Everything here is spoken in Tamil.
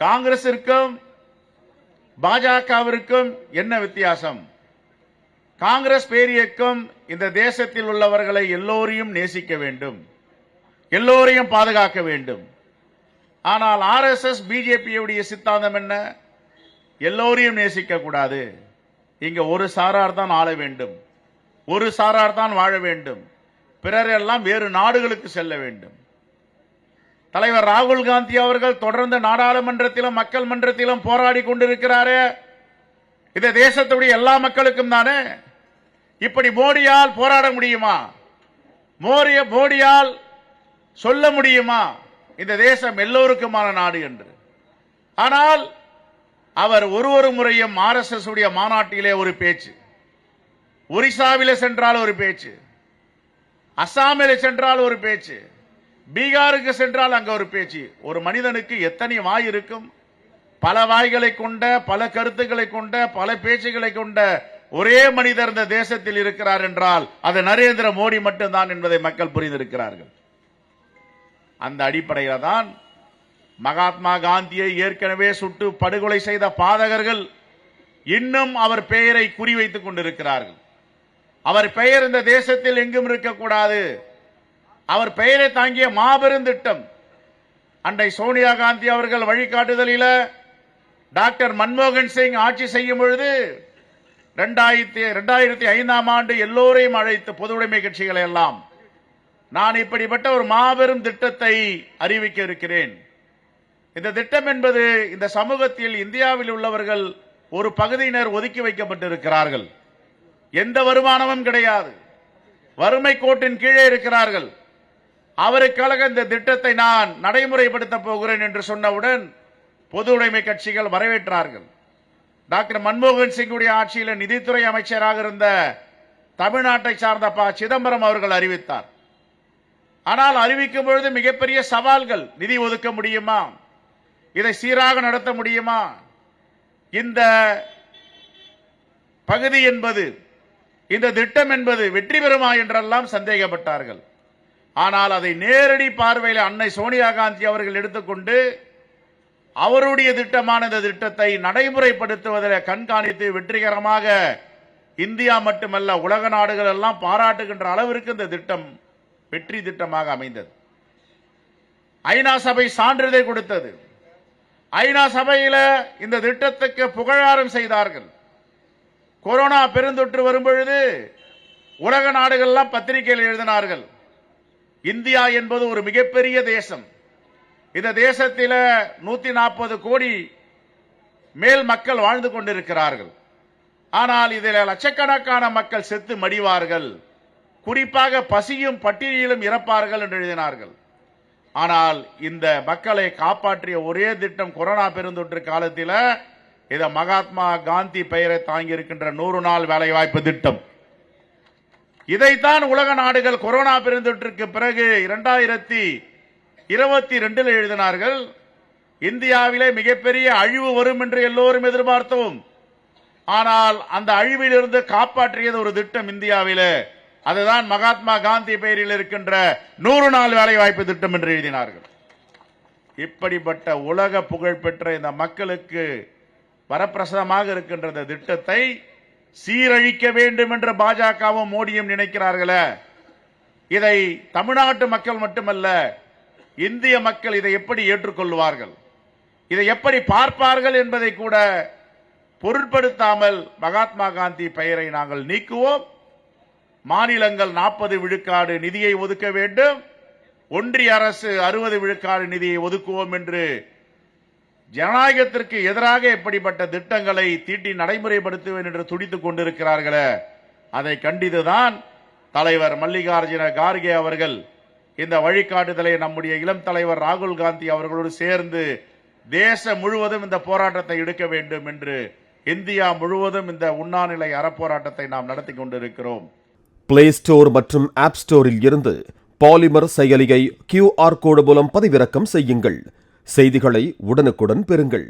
காங்கிரசிற்கும் பாஜகவிற்கும் என்ன வித்தியாசம்? காங்கிரஸ் பேரியக்கம் இந்த தேசத்தில் உள்ளவர்களை எல்லோரையும் நேசிக்க வேண்டும், எல்லோரையும் பாதுகாக்க வேண்டும். ஆனால் ஆர்எஸ்எஸ் பிஜேபியுடைய சித்தாந்தம் என்ன? எல்லோரையும் நேசிக்க கூடாது. இங்க ஒரு சாரார் தான் ஆள வேண்டும், ஒரு சாரார் தான் வாழ வேண்டும், பிறரெல்லாம் வேறு நாடுகளுக்கு செல்ல வேண்டும். தலைவர் ராகுல் காந்தி அவர்கள் தொடர்ந்து நாடாளுமன்றத்திலும் மக்கள் மன்றத்திலும் போராடி கொண்டிருக்கிறாரே, இந்த தேசத்துடைய எல்லா மக்களுக்கும் தானே. இப்படி மோடியால் போராட முடியுமா? மோடியால் சொல்ல முடியுமா இந்த தேசம் எல்லோருக்குமான நாடு என்று? ஆனால் அவர் ஒரு முறையும் ஆர்எஸ்எஸ் உடைய மாநாட்டிலே ஒரு பேச்சு, ஒரிசாவிலே சென்றால் ஒரு பேச்சு, அசாமிலே சென்றால் ஒரு பேச்சு, பீகாருக்கு சென்றால் அங்க ஒரு பேச்சு. ஒரு மனிதனுக்கு எத்தனை வாய் இருக்கும்? பல வாய்களை கொண்ட, பல கருத்துக்களை கொண்ட, பல பேச்சுகளை கொண்ட ஒரே மனிதர் இந்த தேசத்தில் இருக்கிறார் என்றால் அது நரேந்திர மோடி மட்டும்தான் என்பதை மக்கள் புரிந்திருக்கிறார்கள். அந்த அடிப்படையில் தான் மகாத்மா காந்தியை ஏற்கனவே சுட்டு படுகொலை செய்த பாதகர்கள் இன்னும் அவர் பெயரை குறிவைத்துக் கொண்டிருக்கிறார்கள். அவர் பெயர் இந்த தேசத்தில் எங்கும் இருக்கக்கூடாது. அவர் பெயரை தாங்கிய மாபெரும் திட்டம் அன்றை சோனியா காந்தி அவர்கள் வழிகாட்டுதலில் டாக்டர் மன்மோகன் சிங் ஆட்சி செய்யும் பொழுது 2005ஆம் ஆண்டு எல்லோரையும் அழைத்து பொது உடைமை கட்சிகளை எல்லாம் நான் இப்படிப்பட்ட ஒரு மாபெரும் திட்டத்தை அறிவிக்க இருக்கிறேன். இந்த திட்டம் என்பது இந்த சமூகத்தில் இந்தியாவில் உள்ளவர்கள் ஒரு பகுதியினர் ஒதுக்கி வைக்கப்பட்டிருக்கிறார்கள். எந்த வருமானமும் கிடையாது, வறுமை கோட்டின் கீழே இருக்கிறார்கள். அவருக்காக இந்த திட்டத்தை நான் நடைமுறைப்படுத்த போகிறேன் என்று சொன்னவுடன் பொது உடைமை கட்சிகள் வரவேற்றார்கள். டாக்டர் மன்மோகன் சிங்குடைய ஆட்சியில் நிதித்துறை அமைச்சராக இருந்த தமிழ்நாட்டை சார்ந்த ப. சிதம்பரம் அவர்கள் அறிவித்தார். ஆனால் அறிவிக்கும் பொழுது மிகப்பெரிய சவால்கள். நிதி ஒதுக்க முடியுமா? இதை சீராக நடத்த முடியுமா? இந்த பகுதி என்பது, இந்த திட்டம் என்பது வெற்றி பெறுமா என்றெல்லாம் சந்தேகப்பட்டார்கள். ஆனால் அதை நேரடி பார்வையில் அன்னை சோனியா காந்தி அவர்கள் எடுத்துக்கொண்டு அவருடைய திட்டமான இந்த திட்டத்தை நடைமுறைப்படுத்துவதில் கண்காணித்து வெற்றிகரமாக இந்தியா மட்டுமல்ல உலக நாடுகள் எல்லாம் பாராட்டுகின்ற அளவிற்கு இந்த திட்டம் வெற்றி திட்டமாக அமைந்தது. ஐநா சபை சான்றிதழ் கொடுத்தது. ஐநா சபையில இந்த திட்டத்துக்கு புகழாரம் செய்தார்கள். கொரோனா பெருந்தொற்று வரும்பொழுது உலக நாடுகள் எல்லாம் பத்திரிகையில் எழுதினார்கள், இந்தியா என்பது ஒரு மிகப்பெரிய தேசம், இந்த தேசத்தில் 140 கோடி மேல் மக்கள் வாழ்ந்து கொண்டிருக்கிறார்கள், ஆனால் இதில் லட்சக்கணக்கான மக்கள் செத்து மடிவார்கள், குறிப்பாக பசியும் பட்டினியிலும் இறப்பார்கள் என்று எழுதினார்கள். ஆனால் இந்த மக்களை காப்பாற்றிய ஒரே திட்டம் கொரோனா பெருந்தொற்று காலத்தில் இத மகாத்மா காந்தி பெயரை தாங்கி இருக்கின்ற 100 நாள் வேலைவாய்ப்பு திட்டம். இதைத்தான் உலக நாடுகள் கொரோனா பெருந்தொற்றுக்கு பிறகு 2022 எழுதினார்கள். இந்தியாவிலே மிகப்பெரிய அழிவு வரும் என்று எல்லோரும் எதிர்பார்த்தோம். ஆனால் அந்த அழிவிலிருந்து காப்பாற்றியது ஒரு திட்டம் இந்தியாவிலே. அதுதான் மகாத்மா காந்தி பெயரில் இருக்கின்ற 100 நாள் வேலைவாய்ப்பு திட்டம் என்று எழுதினார்கள். இப்படிப்பட்ட உலக புகழ்பெற்ற இந்த மக்களுக்கு வரப்பிரசாதமாக இருக்கின்ற இந்த திட்டத்தை சீரழிக்க வேண்டும் என்று பாஜகவும் மோடியும் நினைக்கிறார்களே, இதை தமிழ்நாட்டு மக்கள் மட்டுமல்ல இந்திய மக்கள் இதை எப்படி ஏற்றுக்கொள்வார்கள், இதை எப்படி பார்ப்பார்கள் என்பதை கூட பொருட்படுத்தாமல் மகாத்மா காந்தி பெயரை நாங்கள் நீக்குவோம், மாநிலங்கள் 40 விழுக்காடு நிதியை ஒதுக்க வேண்டும், ஒன்றிய அரசு 60 விழுக்காடு நிதியை ஒதுக்குவோம் என்று ஜனநாயகத்திற்கு எதிராக எப்படிப்பட்ட திட்டங்களை தீட்டி நடைமுறைப்படுத்துவேன் என்று துடித்துக் கொண்டிருக்கிறார்களே, அதை கண்டித்துதான் தலைவர் மல்லிகார்ஜுன கார்கே அவர்கள் இந்த வழிகாட்டுதலை நம்முடைய இளம் தலைவர் ராகுல் காந்தி அவர்களோடு சேர்ந்து தேசம் முழுவதும் இந்த போராட்டத்தை எடுக்க வேண்டும் என்று இந்தியா முழுவதும் இந்த உண்ணாநிலை அறப்போராட்டத்தை நாம் நடத்தி கொண்டிருக்கிறோம். பிளே ஸ்டோர் மற்றும் ஆப் ஸ்டோரில் இருந்து பாலிமர் செயலியை QR கோடு மூலம் பதிவிறக்கம் செய்யுங்கள். செய்திகளை உடனுக்குடன் பெறுங்கள்.